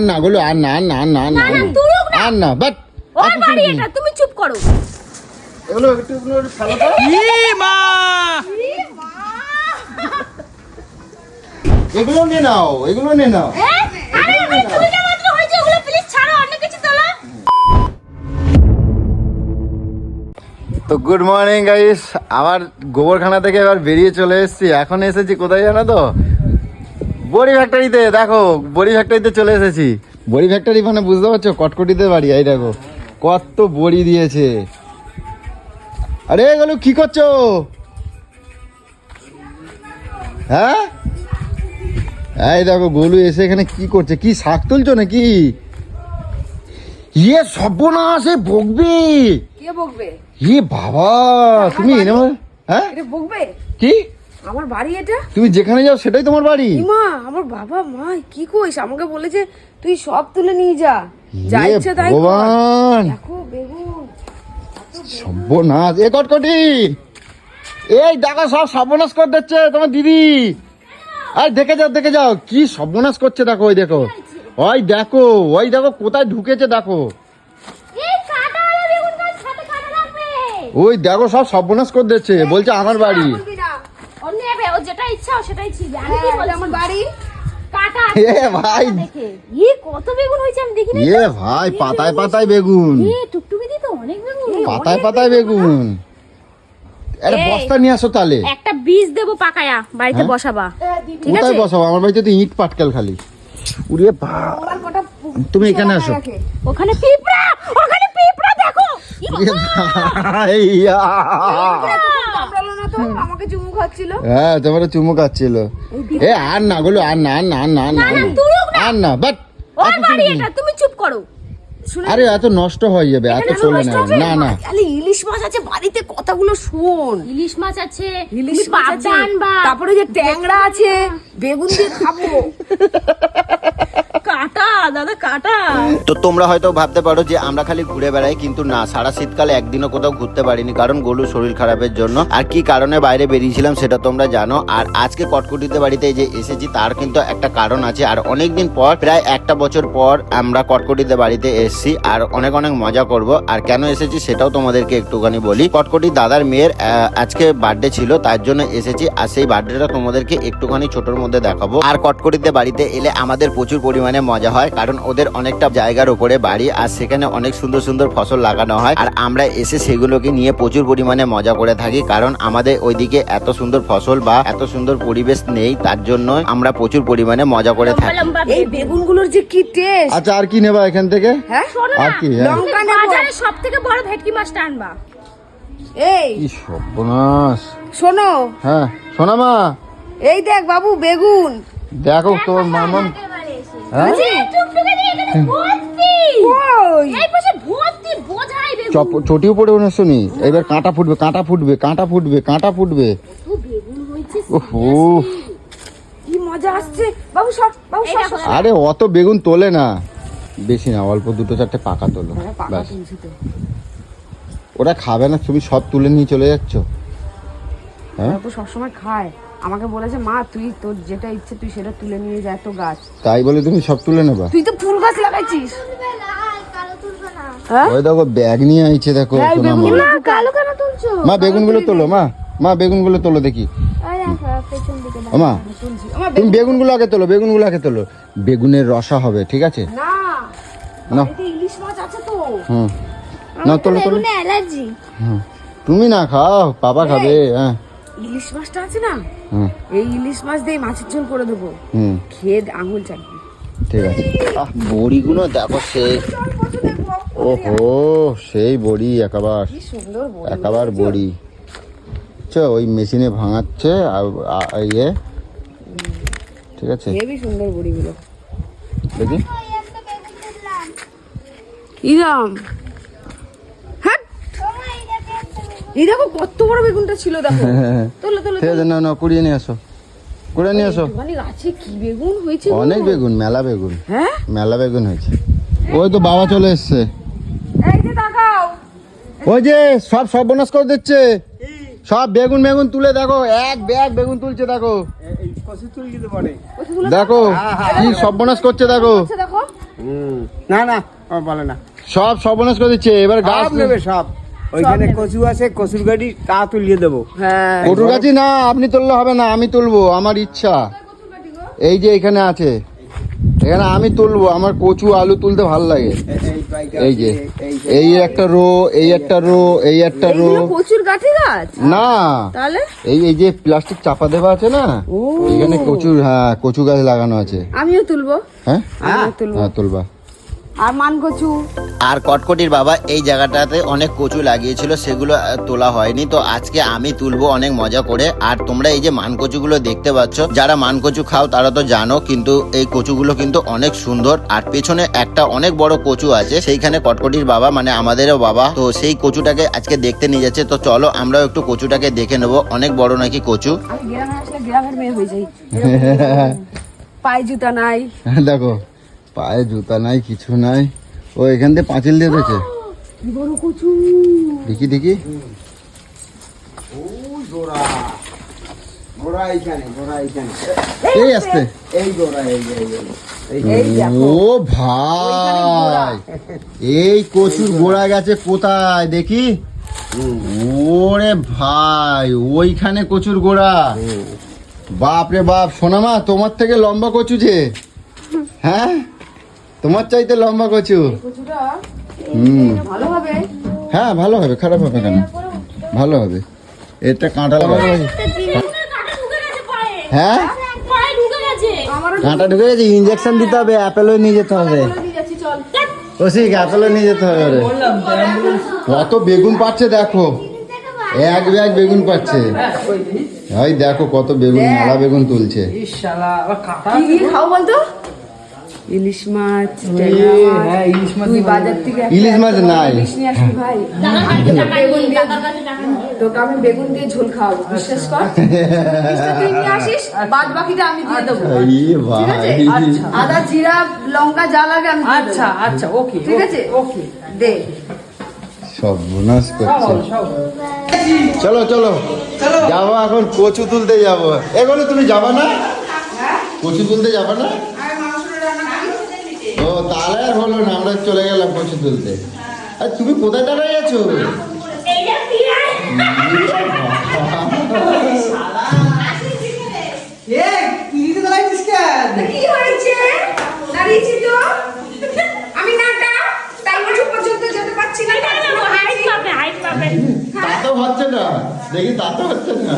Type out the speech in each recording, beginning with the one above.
না গুলো আর না না না না আর না বাট ওর বাড়ি এটা, তুমি চুপ করো। এগুলো একটু ফেলো তো। মা এগুলো নিয়ে নাও, এগুলো নিয়ে নাও। আরে ভাই তুমি না মাত্র হয়েছে, ওগুলো প্লিজ ছাড়ো, অন্য কিছু তোলো। তো গুড মর্নিং গাইস, আবার গোবরখানা থেকে এবার বেরিয়ে চলে এসেছি। এখন এসেছি কোথায় জানো তো? বড়ি ফ্যাক্টরিতে। দেখো বড়ি ফ্যাক্টরিতে চলে এসেছি। বড়ি ফ্যাক্টরি মানে বুঝতে পারছো, কটকটিতে বাড়ি। এই দেখো কত বড়ি দিয়েছে। আরে এগুলো কি করছো? হ্যাঁ এই দেখো গোলু এসে এখানে কি করছে? কি শাক তুলছো নাকি? ইয়ে সর্বনাশ, এ বকবে। কে বকবে? ই বাবা, তুমি এনে হ্যাঁ এটা বকবে? কি আমার বাড়ি এটা? তুমি যেখানে যাও সেটাই তোমার বাড়ি? মা, আমার বাবা মা কি কইস? আমাকে বলেছে তুই সব তুলে নিয়ে যা, যা ইয়ে ইচ্ছা তাই কর। ভগবান, দেখো বেগুন সর্বনাশ। এ কটকটি, এই দেখো সব সর্বনাশ করে দিচ্ছে তোমার দিদি। আর দেখে যাও, দেখে যাও কি সর্বনাশ করছে। দেখো ওই দেখো, ওই দেখো, ওই দেখো কোথায় ঢুকেছে দেখো। এই কাটা আলো বেগুন গাছ সাথে কাটা লাগবে। ওই দেখো সব সর্বনাশ করে দিচ্ছে, বলছে আমার বাড়ি। বলবি না। ও নেবে, ও যেটা ইচ্ছা ও সেটাই ছিবে। আমি কি হ্যাঁ, বলছি? এটা আমার বাড়ি। কাটা এ ভাই, দেখে কত বেগুন হয়েছে আমি দেখি না। এ ভাই পাতায় পাতায় বেগুন, টুকটুকি দিয়ে তো অনেক বেগুন। পাতায় পাতায় বেগুন। আরে এই, বস্তা নিয়ে আসো তাহলে। একটা বীজ দেবো পাকায়া, বাড়িতে হ্যাঁ? বসাবা। ঠিক কোথায় আছে, বসাবো? আমার বাড়িতে তো ইট পাটকেল খালি। উড়ে আমার কটা তুমি এখানে আসো। রাখে। ওখানে পিঁপড়া, ওখানে পিঁপড়া দেখো। এ ভাই, ইয়া। কামড়ালো না তো? আমাকে চুমু খাচ্ছিল। হ্যাঁ তোমার চুমু খাচ্ছিল। এ আর না গুলো আর না না না না আর না বাট ওর বাড়ি এটা, তুমি চুপ করো। আরে এত নষ্ট হয়ে যাবে, এত চলে না। না না আরে ইলিশ মাছ আছে বাড়িতে, কথাগুলো শোন। ইলিশ মাছ আছে, ইলিশ তুমি মাছ পাবদা আছে, আনবা। তারপরে যে ট্যাংরা আছে, বেগুন দিয়ে খাবো। কাটা দাদা কাটা। তো তোমরা হয়তো ভাবতে পারো যে আমরা খালি ঘুরে বেড়াই, কিন্তু না, সারা শীতকালে একদিনও কোথাও ঘুরতে পারিনি, কারণ গোলু শরীর খারাপের জন্য। আর কি কারণে বাইরে বেরিয়েছিলাম সেটা তোমরা জানো। আর আজকে কটকটিতে বাড়িতে যে এসেছি তার কিন্তু একটা কারণ আছে। আর অনেকদিন পর, প্রায় একটা বছর পর আমরা কটকটিতে বাড়িতে এসেছি, আর অনেক অনেক মজা করব। আর কেন এসেছি সেটাও তোমাদেরকে একটুখানি বলি। কটকটি দাদার মেয়ের আজকে বার্থডে ছিল, তার জন্য এসেছি। আর সেই বার্থডেটা তোমাদেরকে একটুখানি ছোটর মধ্যে দেখাবো। আর কটকটিতে বাড়িতে এলে আমাদের প্রচুর পরিমাণে মজা হয়, কারণ ওদের অনেকটা জায়গার উপরে বাড়ি, আর সেখানে অনেক সুন্দর সুন্দর ফসল লাগানো হয়। আর আমরা এসে সেগুলোকে নিয়ে প্রচুর পরিমাণে মজা করে থাকি, কারণ আমাদের ওইদিকে এত সুন্দর ফসল বা এত সুন্দর পরিবেশ নেই, তার জন্য আমরা প্রচুর পরিমাণে মজা করে থাকি। এই বেগুনগুলোর যে কি টেস্ট! আচ্ছা আর কি নেবা এখান থেকে? হ্যাঁ, আর কি? হ্যাঁ লঙ্কা নেবো। বাজারে সবথেকে বড় ভেটকি মাছটা আনবা। এই কি সর্বনাশ। শোনো, হ্যাঁ শোনা মা, এই দেখ বাবু বেগুন। দেখো তোমার মামা। হ্যাঁ টুকটুকি দিয়ে এখানে ভর্তি। ওই এই পাশে ভর্তি বোঝাই বেগুন। চটিও পড়ে না শুনি। এবার কাঁটা ফুটবে, কাঁটা ফুটবে, কাঁটা ফুটবে, কাঁটা ফুটবে। তো বেগুন হয়েছে। ওহো, কি মজা আসছে বাবু, সব বাবু এই সব দেখো। সব। আরে অত বেগুন তোলে না, বেশি না, অল্প দুটো চারটে পাকা তোলো হ্যাঁ, পাকা ব্যাস। তুলছি তো। ওরা খাবে না, তুমি সব তুলে নিয়ে চলে যাচ্ছ। হ্যাঁ ওরা তো সবসময় খায়। আমাকে বলেছে মা তুই তোর যেটা ইচ্ছে তুই সেটা তুলে নিয়ে যা, তো গাছ। তাই বলে তুমি সব তুলে নেবা? তুই তো ফুল গাছ লাগাইছিস। হ্যাঁ? ওই দেখো ব্যাগ নিয়ে আইছে, দেখো হ্যাঁ, সোনা মা। বেগুন- না কালো কেন তুলছো? মা বেগুনগুলো তোলো, মা মা বেগুনগুলো তোলো দেখি। পেছন দিকে ও মা, তুলছি। আমার তুমি বেগুনগুলো আগে তোলো, বেগুনগুলো আগে তোলো। বেগুনের রসা হবে, ঠিক আছে? না, না এতে ইলিশ মাছ আছে তো। হুম, না তোলো তোলো। বেগুনে অ্যালার্জি। হুম, তুমি না খাও, পাপা খাবে। হ্যাঁ ইলিশ মাছটা আছে না, হুম এই ইলিশ মাছ দিয়ে মাছের ঝোল করে দেবো, হুম খেয়ে আঙুল চাটবি। ঠিক আছে। বড়িগুলো দেখো সেই, ওহো সেই বড়ি একেবার, কি সুন্দর বড়ি। একেবার বড়ি। ওই মেশিনে ভাঙাচ্ছে ইয়ে, ঠিক আছে হেবি সুন্দর বড়িগুলো। দেখি। ইরাম, হ্যাঁ এই দেখো কত বড় বেগুনটা ছিল, দেখো। তোলো তোলো ঠিক আছে, না না কুড়িয়ে নিয়ে আসো, কুড়িয়ে নিয়ে আসো। মানে গাছে কি বেগুন হয়েছে গো। অনেক বেগুন, মেলা বেগুন, হ্যাঁ, মেলা বেগুন হয়েছে। ওই তো বাবা চলে এসছে। এই যে তাকাও। ওই যে সব সর্বনাশ করে দিচ্ছে, সব বেগুন বেগুন তুলে দেখো, এক ব্যাগ বেগুন তুলছে দেখো, দেখো কি সর্বনাশ করছে দেখো। আচ্ছা দেখো, না না ও বলে না সব সর্বনাশ করে দিচ্ছে এবার গাছ সব নেবে সব ওইখানে কচু আছে কচুর গাড়ি তা তুলিয়ে দেবো হ্যাঁ কটুর গাছি না আপনি তুললে হবে না, আমি তুলবো, আমার ইচ্ছা। এই যে এখানে আছে, এখানে আমি তুলবো, আমার কচু আলু তুলতে ভালো লাগে। এই যে এই একটা রো, এই একটা রো, এই একটা রো। এইগুলো প্রচুর গাঠি গাছ না তাহলে এই যে প্লাস্টিক চাপা দেওয়া আছে না, এখানে কচুর, হ্যাঁ কচু গাছ লাগানো আছে। আমিও তুলবো, হ্যাঁ আমিও তুলবো। হ্যাঁ তুলবা। আর মান কচু আর কটকটির বাবা এই জায়গাটাতে অনেক কচু লাগিয়েছিল, সেগুলো তোলা হয়নি, তো আজকে আমি তুলবো অনেক মজা করে। আর তোমরা এই যে মান কচুগুলো দেখতে পাচ্ছ, যারা মান কচু খাও তারা তো জানো, কিন্তু এই কচুগুলো কিন্তু অনেক সুন্দর। আর পেছনে একটা অনেক বড় কচু আছে, সেইখানে কটকটির বাবা মানে আমাদেরও বাবা, তো সেই কচুটাকে আজকে দেখতে নিয়ে যাচ্ছে। তো চলো আমরাও একটু কচুটাকে দেখে নেবো, অনেক বড় নাকি কচু। আমি গ্রামে আসলে গ্রামের মেয়ে হয়ে যাই, পায়ে জুতা নাই। দেখো পায়ে জুতা নাই, কিছু নাই। ও এখান দিয়ে পাঁচিল দিয়ে দিয়েছে, কি বড় কচু, দেখি দেখি। গোড়া এইখানে গোড়া এইখানে এই আসতে, এই গোড়া এই যে, এই দেখো ও ভাই এই কচুর গোড়া গেছে কোথায় দেখি। ওরে ভাই ওইখানে কচুর গোড়া, বাপ রে বাপ। সোনামা তোমার থেকে লম্বা কচু যে, হ্যাঁ তোমার চাইতে লম্বা কচু। কচুটা ভালো হবে। হ্যাঁ ভালো হবে, খারাপ হবে কেন, ভালো হবে। এটা কাঁটা লাগানো আছে। হ্যাঁ পায়ে ঢুকে গেছে। কাঁটা ঢুকে গেছে, ইঞ্জেকশন দিতে হবে, অ্যাপেলও নিয়ে যেতে হবে। ওসিক অ্যাপেলও নিয়ে যেতে হবে। কত বেগুন পাচ্ছে দেখো, এক ব্যাগ বেগুন পাচ্ছে। ওই দেখো কত বেগুন, মালা বেগুন তুলছে। কি কি খাও বলতো? ইলিশ মাছ, ট্যাংরা মাছ। তুই বাজার থেকে একটা ইলিশ মাছ নাই। ইলিশ নিয়ে আসবি ভাই, বেগুন দিয়ে তোকে আমি বেগুন দিয়ে ঝোল খাওয়াবো, বিশ্বাস কর। ইলিশটা তুই নিয়ে আসিস, বাদ বাকিটা আমি দিয়ে দেবো, এই ঠিক আছে? ভাই আদা জিরা লঙ্কা যা লাগে আমি দিয়ে দেবো। আচ্ছা ওকে ঠিক আছে, ওকে দে। সব বোনাস করছে। চলো চলো যাবো এখন, কচু তুলতে যাবো। এগুলো তুমি যাবা না, কচু তুলতে যাবা না? ও তাহলে আর হলো না, আমরা চলে গেলাম কচু তুলতে। আর তুমি কোথায় দাঁড়াই আছো? এইটা ফিরে কি হয়েছে? দাঁড়িয়েছি তো আমি, নাটা তার মাঝে পর্যন্ত যেতে পারছি না। হাইট পাবে, হাইট পাবে। তা তো হচ্ছে না, দেখি তা তো হচ্ছে না।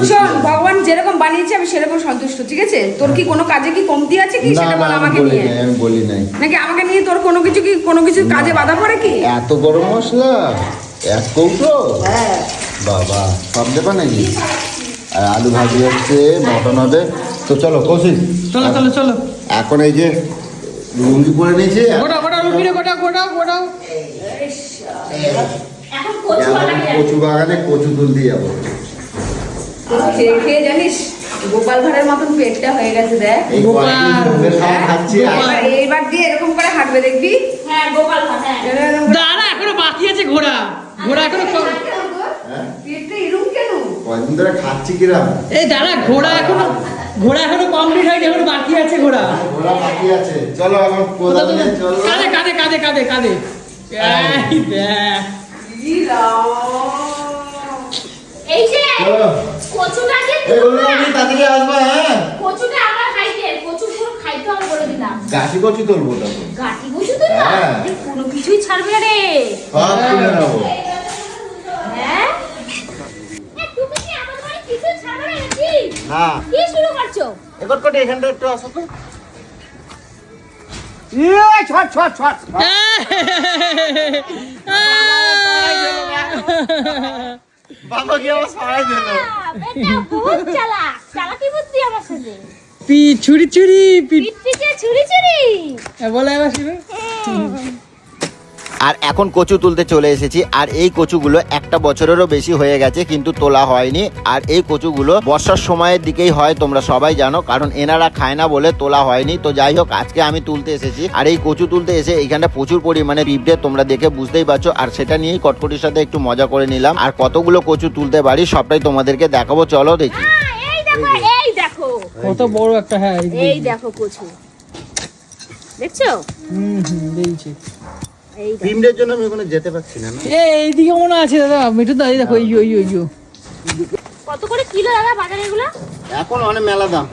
শোন, ভগবান যেরকম বানিয়েছে আমি সেরকম সন্তুষ্ট, ঠিক আছে? তোর কি কোনো কাজে কি কমতি আছে কি, না সেটা না বল আমি আমাকে বলি নিয়ে। নাই, আমি বলি নাই। নাকি আমাকে নিয়ে তোর কোনো কিছু কাজে বাধা পড়ে কি? এত গরম মশলা, এক কৌটো, হ্যাঁ বাবা সব দেবা নাকি? আর আলু ভাজি হচ্ছে, মটন হবে। তো চলো কৌশিক, চলো চলো চলো এখন এই যে লুঙ্গি পরে নিয়েছি, গোটা গোটা রুবিরে গোটা গোটা গোটা এখন কচু বানাবি। কচু বাগানে কচু তুলতে যাবো। খেয়ে খেয়ে জানিস গোপাল ঘরের মতন পেটটা হয়ে গেছে, দেখ। এই কয়েকদিন মুখের সামনে খাচ্ছি আর এইবার দিয়ে এরকম করে হাঁটবে দেখবি। হ্যাঁ গোপাল ভাত, হ্যাঁ। এরকম করে- দাঁড়া এখনো বাকি আছে ঘোড়া ঘোড়া এখনো পেটটা এরকম কেন? কয়েকদিন ধরে খাচ্ছি কিরাম, এই দাঁড়া ঘোড়া এখনো কমপ্লিট হয়নি, এখনো বাকি আছে ঘোড়া ওরা বাকি আছে। চলো এখন কোদাল নিয়ে চলো। কাঁদে কাঁদে কাঁদে কাঁদে কাঁদে এই দেখ এই যে চলো কচুটাকে এই বললো আমি তাড়াতাড়ি আসবো। হ্যাঁ কচুটা আমার হাইটের, কচু পুরো খাইতে হবে বলে দিলাম। গাছি কচু তুলবো তখন, গাটি কচু তো না, হ্যাঁ। কোনো কিছুই ছাড়বে না রে। সব তুলে নেবো। হ্যাঁ তুমি কি আমার বাড়ি কিছু ছাড়বে না নাকি? হ্যাঁ কি শুরু করছো? এবার কোটে এখানটা একটু আসো তো। ছট ছট ছট বাবা কি আমার সারাই দিল। বেটা বহুত চালাক, চালাকি বুদ্ধি আমার সাথে। ছুরি ছুরি পিঠ পিঠে ছুরি ছুরি। বলে এবার শুনে আর এখন কচু তুলতে চলে এসেছি। আর এই কচুগুলো একটা বছরেরও বেশি হয়ে গেছে কিন্তু তোলা হয়নি। আর এই কচুগুলো বর্ষার সময়ের দিকেই হয়, তোমরা সবাই জানো, কারণ এনারা খায় না বলে তোলা হয়নি। তো যাই হোক আজকে আমি তুলতে এসেছি। আর এই কচু তুলতে এসে এখানে প্রচুর পরিমাণে পিঁপড়ে, তোমরা দেখে বুঝতেই পারছো। আর সেটা নিয়েই কটকটির সাথে একটু মজা করে নিলাম। আর কতগুলো কচু তুলতে পারি সবটাই তোমাদেরকে দেখাবো, চলো দেখি। এই দেখো, এই দেখো, কত বড় একটা, হ্যাঁ এই দেখো কচু। দেখছো? দেখছি এই দেখো। পিমড়ের জন্য আমি ওখানে যেতে পারছি না। এইদিকে মনে আছে দাদা, মিঠু দা এই দেখো, ওই কত করে কিলো দাদা বাজারে এগুলো? এখন অনেক মেলা দাম।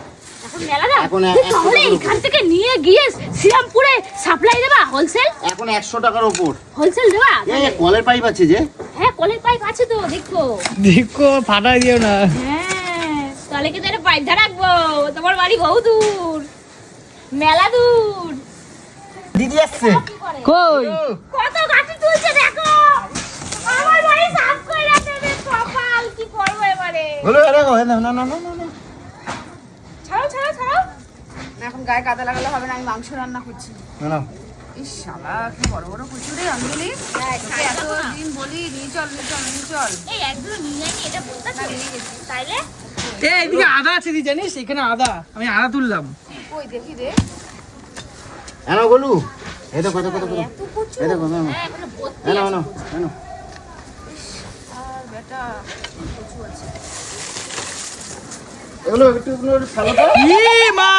এখন মেলা দাম? এখন তাহলে এখান থেকে নিয়ে গিয়ে শ্রীরামপুরে সাপ্লাই দেবা? হোলসেল এখন 100 টাকার উপর। হোলসেল দেবা? এই কলের পাইপ আছে যে। হ্যাঁ, কলের পাইপ আছে তো, দেখো। দেখো ফাটাই দিও না। হ্যাঁ, তাহলে কি তাহলে পাইপ ধরে রাখবো? তোমার বাড়ি বহু দূর, মেলা দূর। দিদি আসছে। কই কত গাছি তুলছে দেখো। আমার বাড়ি সাফ করে রাখতে হবে, কপাল কি করবো এবারে? বলো দেখো, না না না না না। ছাড়ো ছাড়ো ছাড়ো। না, এখন গায়ে কাদা লাগালে হবে না, আমি মাংস রান্না করছি। না না। ইস শালা, কি বড় বড় কচু রে অঞ্জলি। তোকে এতদিন বলি নিয়ে চল নিয়ে চল নিয়ে চল। এই একদম নিয়ে যাইনি, এটা বলতেছি তাইলে। এইদিকে আদা আছে দি, জানিস এখানে আদা, আমি আদা তুললাম। কই দেখি রে। এনো গলু। এই দেখো কত কত। এত কচু। এই দেখো না। হ্যাঁ, এখনো ভর্তি এনো আছে। এনো এনো। আর বেটা কচু আছে। এগুলো একটু ফেলো তো। ই মা,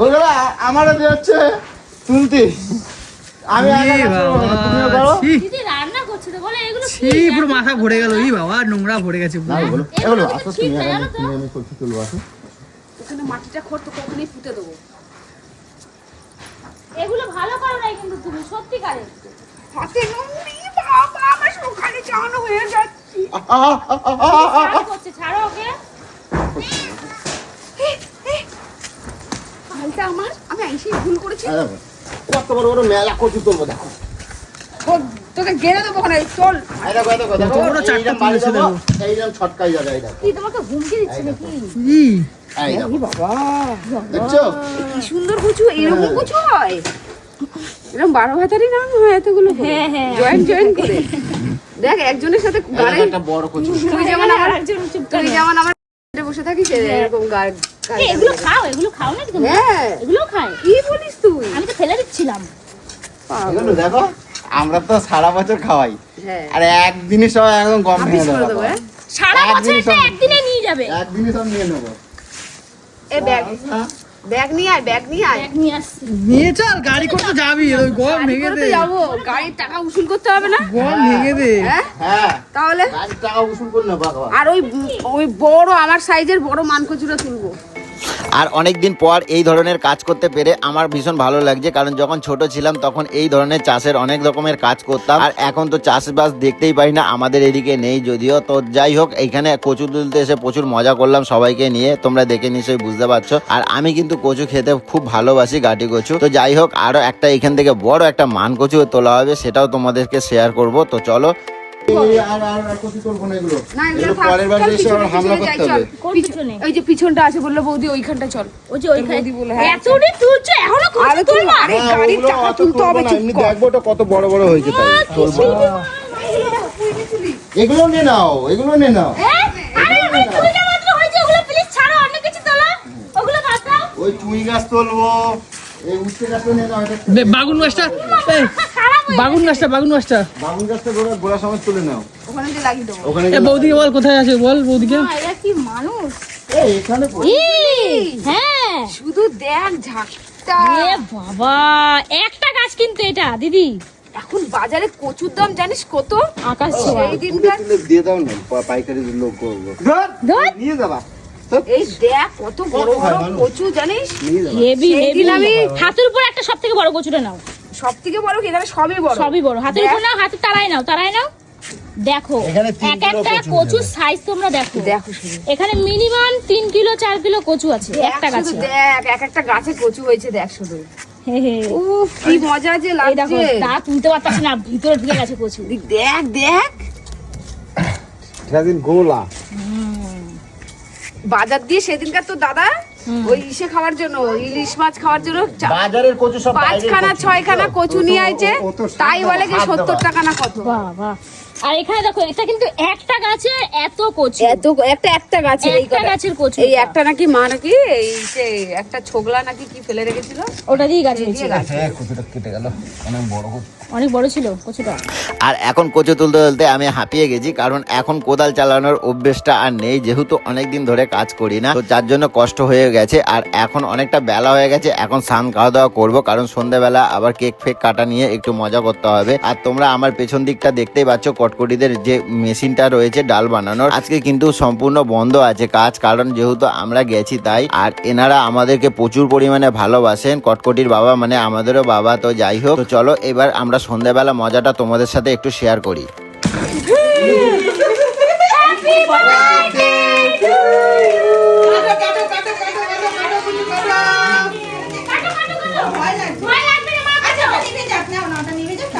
ওগুলো আমারও দিচ্ছে তুলতে। আমি আগে তুমিও করো। দিদি রান্না করছে তো, বলে এগুলো কি? পুরো মাথা ভরে গেল, ই বাবা নোংরা ভরে গেছে পুরো। না বলো। এগুলো আসো তুমি ঠিক না, জানো তো? তুমি আমি করতে তুলবো আসো। ওখানে মাটিটা খড় তো কখনই ফুটে দেবো। এগুলো ভালো করো নাই কিন্তু তুমি, সত্যিকারে। হাতে নুনি বাবা, আমার সকালে চাওয়ানো হয়ে যাচ্ছে। ছাড়ো করছে, ছাড়ো ওকে। হালটা আমার, আমি আইসি ভুল করেছি। এই দেখো, কত বড় বড় মেলা কচু তুলবো দেখো। তোকে গেড়ে দেবো ওখানে, চল। এই দেখো এই দেখো দেখো। বড় চারটা এইরকম বাড়ি তুলেছে দেবো, দেখো। এইরকম ছটকাই যাবে এই দেখো। কি তোমাকে হুমকি দিচ্ছে নাকি? ই এই দেখো। বাবা, দেখছো? কি সুন্দর কচু, এরকম কচু হয়? এরকম 12 ভাতারই নাম হয় এতগুলো? হ্যাঁ, হ্যাঁ। জয়েন্ট জয়েন্ট করে। দেখ একজনের সাথে এই গাড়ি, দেখো একটা বড় কচু। তুই যেমন আমার একজন চুপ তুই করো। যেমন আমার বসে থাকিস এরকম গাড়ি। এই, এগুলো খাও, এগুলো খাও নাকি তুমি? হ্যাঁ, এগুলো খায়? কি বলিস তুই? আমি তো ফেলে দিচ্ছিলাম। এগুলো দেখো, আমরা তো সারা বছর খাওয়াই। হ্যাঁ, আর একদিনই সব একদম গম হাফিস ভেঙে করে দেবো। দেবো, হ্যাঁ? সারা একদিনই বছর সব- একদিনে নিয়ে যাবে। একদিনই সব নিয়ে নেবো। এ ব্যাগ ব্যাগ নিয়ে আয়, ব্যাগ নিয়ে আয়। ব্যাগ নিয়ে আসছি। নিয়ে চল, গাড়ি করতে যাবি, ওই গম গাড়ি ভেঙে করে দে, তো যাবো, গাড়ির টাকা উসুল করতে হবে না? গম ভেঙে দে। হ্যাঁ, হ্যাঁ, তাহলে গাড়ির টাকা উসুল করে নেবো একবার। আর ওই বড় আমার সাইজের বড় মানকচুরা তুলবো। আর অনেক দিন পর এই ধরনের কাজ করতে পেরে আমার ভীষণ ভালো লাগছে, কারণ যখন ছোট ছিলাম তখন এই ধরনের চাষের অনেক রকমের কাজ করতাম, আর এখন তো চাষবাস দেখতেই পাই না, আমাদের এদিকে নেই যদিও। তো যাই হোক, এইখানে কচু তুলতে এসে প্রচুর মজা করলাম সবাইকে নিয়ে, তোমরা দেখে নিশ্চয়ই বুঝতে পারছো। আর আমি কিন্তু কচু খেতে খুব ভালোবাসি, গাটি কচু। তো যাই হোক, আরো একটা এখান থেকে বড় একটা মান কচু তোলা হবে, সেটাও তোমাদেরকে শেয়ার করব। তো চলো। এই আর কচু তুলবো না এগুলো। না, এগুলো এগুলো থাক, পরের বার চল এসে আবার পিছনে, হামলা পিছনে যাই, করতে চল। হবে। কোন পিছনে? ওই যে পিছনটা আছে বললো বৌদি, ওইখানটা চল। ওই যে ওইখানে বৌদি বলে, হ্যাঁ, এতদিন তুলছো, এখনো কচু আরে তুলবা? আরে না, গাড়ির ওগুলো টাকা অত তুলতে তুলবো হবে, না, চুপ এমনি কর। দেখবো ওটা কত বড় বড় হয়েছে তাই তুলবো। এগুলো নিয়ে নাও, এগুলো নিয়ে নাও। হ্যাঁ? আরে ওই চুইটা মাত্র হয়েছে, ওগুলো প্লিজ ছাড়ো, অন্য কিছু তোলো। ওগুলো বাদ দাও। ওই চুই গাছ তুলবো, এই উচ্ছে গাছ নিয়ে নাও। এটা বাগুন গাছটা, এই, খারাপ হয়ে বাগুন গাছটা, বাগুন গাছটা। বাবুন গাছটা গোড়া সময় তুলে নাও। ওখানে যে লাগিয়ে দেবো। ওখানে এ বৌদিকে বল কোথায় আছে, বল বৌদিকে। না, এরা কি মানুষ? এই এখানে হ্যাঁ। শুধু দেখ ঝাঁকটা। এ বাবা, একটা গাছ কিন্তু এটা দিদি, এখন বাজারে কচুর দাম জানিস কত? আকাশ ছোঁয়া। সেই দিনকার তুলে দিয়ে দাও না, পাইকারি লোক করবো। ধর। নিয়ে যাবা। এই দেখ কত বড় বড় কচু জানিস? নিয়ে যাবা। হেভি সেই হেভি। দিন আমি- হাতের উপর একটা সব থেকে বড় কচুটা নাও। সব থেকে বড় কি এখানে সবই বড়। সবই বড়, হাতের উপর নাও, হাতে তারাই নাও, তারাই নাও। দেখো এখানে 3 এক কিলো একটা কচু কচুর নেবে। সাইজ তোমরা দেখো। দেখো শুধু। এখানে মিনিমাম 3 কিলো 4 কিলো কচু আছে একটা দেখ গাছে। শুধু দেখ, এক একটা গাছে কচু হয়েছে দেখ শুধু। হে হে। উফ কি মজা যে এই দেখো, লাগছে। তা তুলতে পারতাছি না, ভিতরে ঢুকে গেছে কচু। দেখ দেখ, সেদিন গোলা। বাজার দিয়ে সেদিনকার তো দাদা ওই ইসে খাওয়ার জন্য, ইলিশ মাছ খাওয়ার জন্য বাজারের কচু সব বাইরের 5খানা কচু। 6খানা কচু ও তো- নিয়ে আইছে, ও তো তাই সাত বলে কি হাত 70 দেওয়া। টাকা না কত। বাবা, আর এখানে দেখো এটা কিন্তু একটা গাছে এত কচু, এত একটা গাছে একটা গাছের কচু, এই একটা নাকি মা নাকি এই যে একটা ছোগলা নাকি কি ফেলে রেখেছিল, ওটা দিয়ে গাছ হয়েছে। কচুটা কেটে গেল, অনেক বড় কচু। অনেক বড় ছিল কচুটা। আর এখন কচু তুলতে তুলতে আমি হাঁপিয়ে গেছি, কারণ এখন কোদাল চালানোর অভ্যেসটা আর নেই, যেহেতু অনেকদিন ধরে কাজ করি না, তো যার জন্য কষ্ট হয়ে গেছে। আর এখন অনেকটা বেলা হয়ে গেছে, এখন স্নান খাওয়া দাওয়া করবো, কারণ সন্ধ্যাবেলা আবার কেক ফেক কাটা নিয়ে একটু মজা করতে হবে। আর তোমরা আমার পেছন দিকটা দেখতেই পাচ্ছ, কটকটিদের যে মেশিনটা রয়েছে ডাল বানানোর, আজকে কিন্তু সম্পূর্ণ বন্ধ আছে কাজ, কারণ যেহেতু আমরা গেছি তাই। আর এনারা আমাদেরকে প্রচুর পরিমাণে ভালোবাসেন, কটকটির বাবা মানে আমাদেরও বাবা। তো যাই হোক, তো চলো এবার আমরা সন্ধ্যাবেলা মজাটা তোমাদের সাথে একটু শেয়ার করি।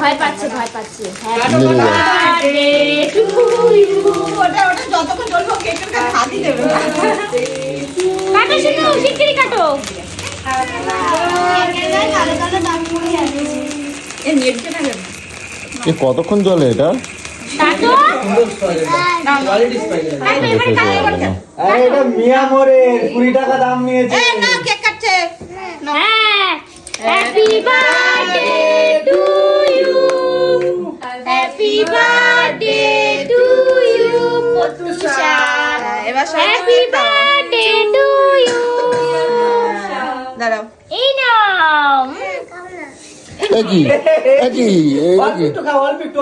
ভয় পাচ্ছে, ভয় পাচ্ছে। কাটো শুধু শিগগিরই কাটো। কতক্ষণ চলে এটা? কাটো। এটা মিয়া মোরে 20 টাকা দাম নিয়েছে। হ্যাঁ, happy birthday to you, happy birthday to you Pratyusha, happy birthday to you. দাঁড়াও এই নাও।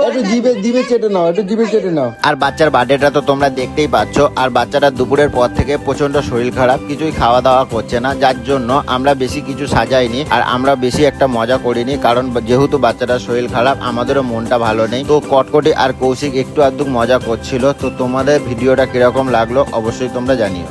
একটু জিভে চেটে নাও, একটু জিভে চেটে নাও। আর বাচ্চার বার্থডেটা তো তোমরা দেখতেই পাচ্ছ। আর বাচ্চাটা দুপুরের পর থেকে প্রচন্ড শরীর খারাপ, কিছুই খাওয়া দাওয়া করছে না, যার জন্য আমরা বেশি কিছু সাজাইনি আর আমরা বেশি একটা মজা করিনি, কারণ যেহেতু বাচ্চাটার শরীর খারাপ, আমাদেরও মনটা ভালো নেই। তো কটকটি আর কৌশিক একটু আধটু মজা করছিল। তো তোমাদের ভিডিওটা কিরকম লাগলো অবশ্যই তোমরা জানিও।